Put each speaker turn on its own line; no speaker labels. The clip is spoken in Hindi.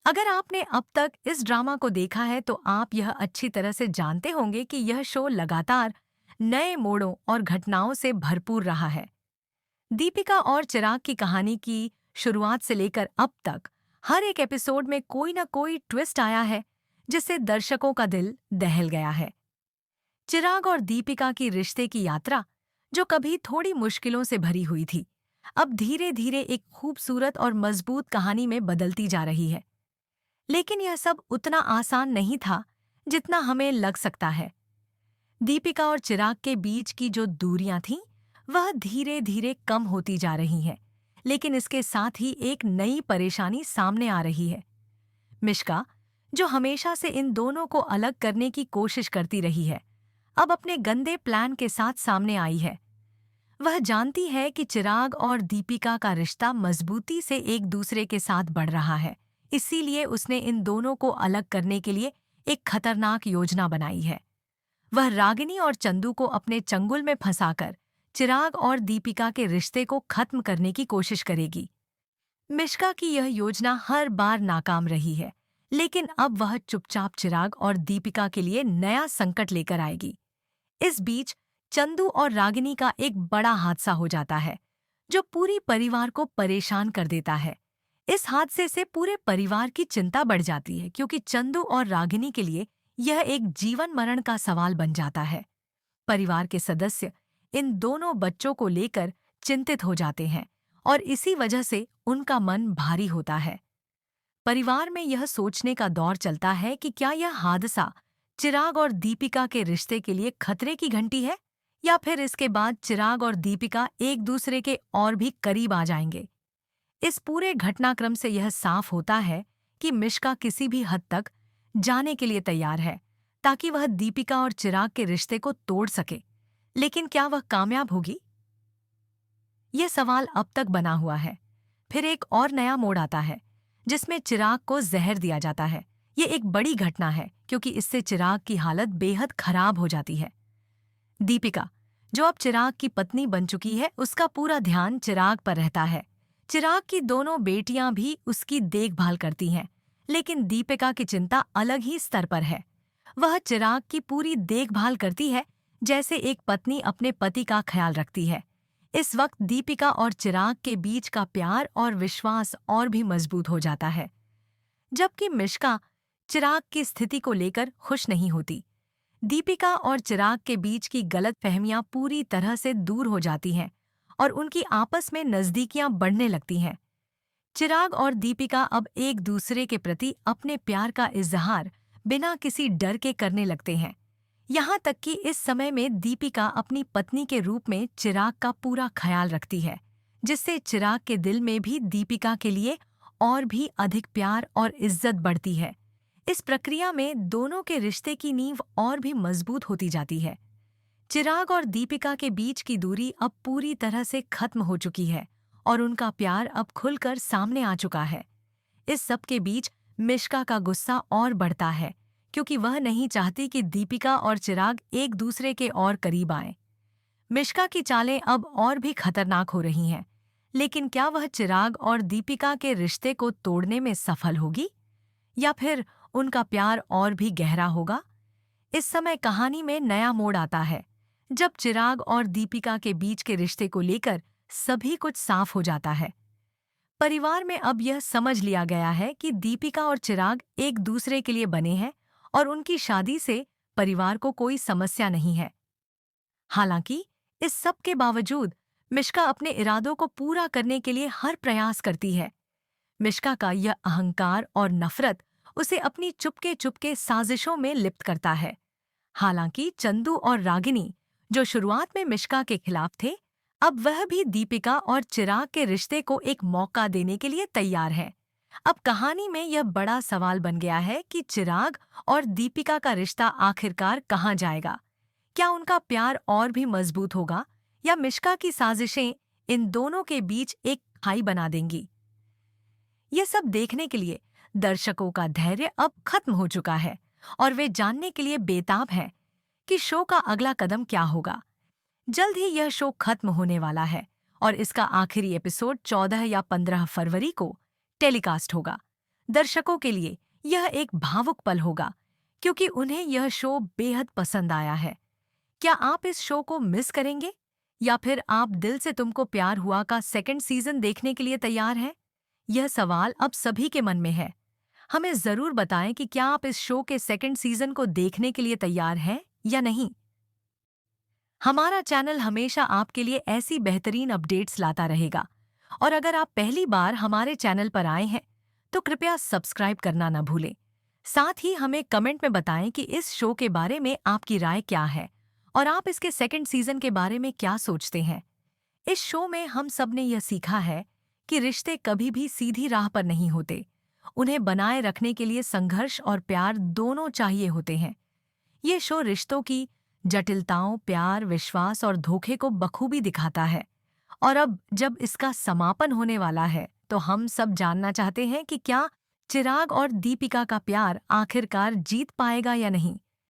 अगर आपने अब तक इस ड्रामा को देखा है तो आप यह अच्छी तरह से जानते होंगे कि यह शो लगातार नए मोड़ों और घटनाओं से भरपूर रहा है। दीपिका और चिराग की कहानी की शुरुआत से लेकर अब तक हर एक एपिसोड में कोई ना कोई ट्विस्ट आया है जिससे दर्शकों का दिल दहल गया है। चिराग और दीपिका की रिश्ते की यात्रा, जो कभी थोड़ी मुश्किलों से भरी हुई थी, अब धीरे धीरे एक खूबसूरत और मजबूत कहानी में बदलती जा रही है। लेकिन यह सब उतना आसान नहीं था जितना हमें लग सकता है। दीपिका और चिराग के बीच की जो दूरियां थीं, वह धीरे धीरे कम होती जा रही हैं, लेकिन इसके साथ ही एक नई परेशानी सामने आ रही है। मिश्का, जो हमेशा से इन दोनों को अलग करने की कोशिश करती रही है, अब अपने गंदे प्लान के साथ सामने आई है। वह जानती है कि चिराग और दीपिका का रिश्ता मजबूती से एक दूसरे के साथ बढ़ रहा है, इसीलिए उसने इन दोनों को अलग करने के लिए एक खतरनाक योजना बनाई है। वह रागिनी और चंदू को अपने चंगुल में फंसाकर चिराग और दीपिका के रिश्ते को खत्म करने की कोशिश करेगी। मिश्का की यह योजना हर बार नाकाम रही है, लेकिन अब वह चुपचाप चिराग और दीपिका के लिए नया संकट लेकर आएगी। इस बीच चंदू और रागिनी का एक बड़ा हादसा हो जाता है, जो पूरी परिवार को परेशान कर देता है। इस हादसे से पूरे परिवार की चिंता बढ़ जाती है, क्योंकि चंदू और रागिनी के लिए यह एक जीवन मरण का सवाल बन जाता है। परिवार के सदस्य इन दोनों बच्चों को लेकर चिंतित हो जाते हैं और इसी वजह से उनका मन भारी होता है। परिवार में यह सोचने का दौर चलता है कि क्या यह हादसा चिराग और दीपिका के रिश्ते के लिए खतरे की घंटी है, या फिर इसके बाद चिराग और दीपिका एक दूसरे के और भी करीब आ जाएंगे। इस पूरे घटनाक्रम से यह साफ होता है कि मिश्का किसी भी हद तक जाने के लिए तैयार है, ताकि वह दीपिका और चिराग के रिश्ते को तोड़ सके। लेकिन क्या वह कामयाब होगी? यह सवाल अब तक बना हुआ है। फिर एक और नया मोड़ आता है, जिसमें चिराग को जहर दिया जाता है। ये एक बड़ी घटना है, क्योंकि इससे चिराग की हालत बेहद खराब हो जाती है। दीपिका, जो अब चिराग की पत्नी बन चुकी है, उसका पूरा ध्यान चिराग पर रहता है। चिराग की दोनों बेटियां भी उसकी देखभाल करती हैं, लेकिन दीपिका की चिंता अलग ही स्तर पर है। वह चिराग की पूरी देखभाल करती है, जैसे एक पत्नी अपने पति का ख्याल रखती है। इस वक्त दीपिका और चिराग के बीच का प्यार और विश्वास और भी मजबूत हो जाता है, जबकि मिश्का चिराग की स्थिति को लेकर खुश नहीं होती। दीपिका और चिराग के बीच की गलतफहमियां पूरी तरह से दूर हो जाती हैं और उनकी आपस में नजदीकियां बढ़ने लगती हैं। चिराग और दीपिका अब एक दूसरे के प्रति अपने प्यार का इजहार बिना किसी डर के करने लगते हैं। यहाँ तक कि इस समय में दीपिका अपनी पत्नी के रूप में चिराग का पूरा ख्याल रखती है, जिससे चिराग के दिल में भी दीपिका के लिए और भी अधिक प्यार और इज्जत बढ़ती है। इस प्रक्रिया में दोनों के रिश्ते की नींव और भी मजबूत होती जाती है। चिराग और दीपिका के बीच की दूरी अब पूरी तरह से खत्म हो चुकी है और उनका प्यार अब खुलकर सामने आ चुका है। इस सब के बीच मिश्का का गुस्सा और बढ़ता है, क्योंकि वह नहीं चाहती कि दीपिका और चिराग एक दूसरे के और करीब आएं। मिश्का की चालें अब और भी खतरनाक हो रही हैं, लेकिन क्या वह चिराग और दीपिका के रिश्ते को तोड़ने में सफल होगी, या फिर उनका प्यार और भी गहरा होगा? इस समय कहानी में नया मोड़ आता है, जब चिराग और दीपिका के बीच के रिश्ते को लेकर सभी कुछ साफ हो जाता है। परिवार में अब यह समझ लिया गया है कि दीपिका और चिराग एक दूसरे के लिए बने हैं और उनकी शादी से परिवार को कोई समस्या नहीं है। हालांकि इस सब के बावजूद मिश्का अपने इरादों को पूरा करने के लिए हर प्रयास करती है। मिश्का का यह अहंकार और नफरत उसे अपनी चुपके चुपके साजिशों में लिप्त करता है। हालांकि चंदू और रागिनी, जो शुरुआत में मिश्का के खिलाफ थे, अब वह भी दीपिका और चिराग के रिश्ते को एक मौका देने के लिए तैयार है। अब कहानी में यह बड़ा सवाल बन गया है कि चिराग और दीपिका का रिश्ता आखिरकार कहाँ जाएगा। क्या उनका प्यार और भी मजबूत होगा, या मिश्का की साजिशें इन दोनों के बीच एक खाई बना देंगी? ये सब देखने के लिए दर्शकों का धैर्य अब खत्म हो चुका है और वे जानने के लिए बेताब हैं कि शो का अगला कदम क्या होगा। जल्द ही यह शो खत्म होने वाला है और इसका आखिरी एपिसोड 14 या 15 फरवरी को टेलीकास्ट होगा। दर्शकों के लिए यह एक भावुक पल होगा, क्योंकि उन्हें यह शो बेहद पसंद आया है। क्या आप इस शो को मिस करेंगे? या फिर आप दिल से तुमको प्यार हुआ का सेकंड सीजन देखने के लिए तैयार हैं? यह सवाल अब सभी के मन में है। हमें जरूर बताएं कि क्या आप इस शो के सेकंड सीजन को देखने के लिए तैयार हैं या नहीं। हमारा चैनल हमेशा आपके लिए ऐसी बेहतरीन अपडेट्स लाता रहेगा, और अगर आप पहली बार हमारे चैनल पर आए हैं तो कृपया सब्सक्राइब करना न भूलें। साथ ही हमें कमेंट में बताएं कि इस शो के बारे में आपकी राय क्या है और आप इसके सेकंड सीजन के बारे में क्या सोचते हैं। इस शो में हम सब ने यह सीखा है कि रिश्ते कभी भी सीधी राह पर नहीं होते। उन्हें बनाए रखने के लिए संघर्ष और प्यार दोनों चाहिए होते हैं। ये शो रिश्तों की जटिलताओं, प्यार, विश्वास और धोखे को बखूबी दिखाता है। और अब जब इसका समापन होने वाला है तो हम सब जानना चाहते हैं कि क्या चिराग और दीपिका का प्यार आखिरकार जीत पाएगा या नहीं।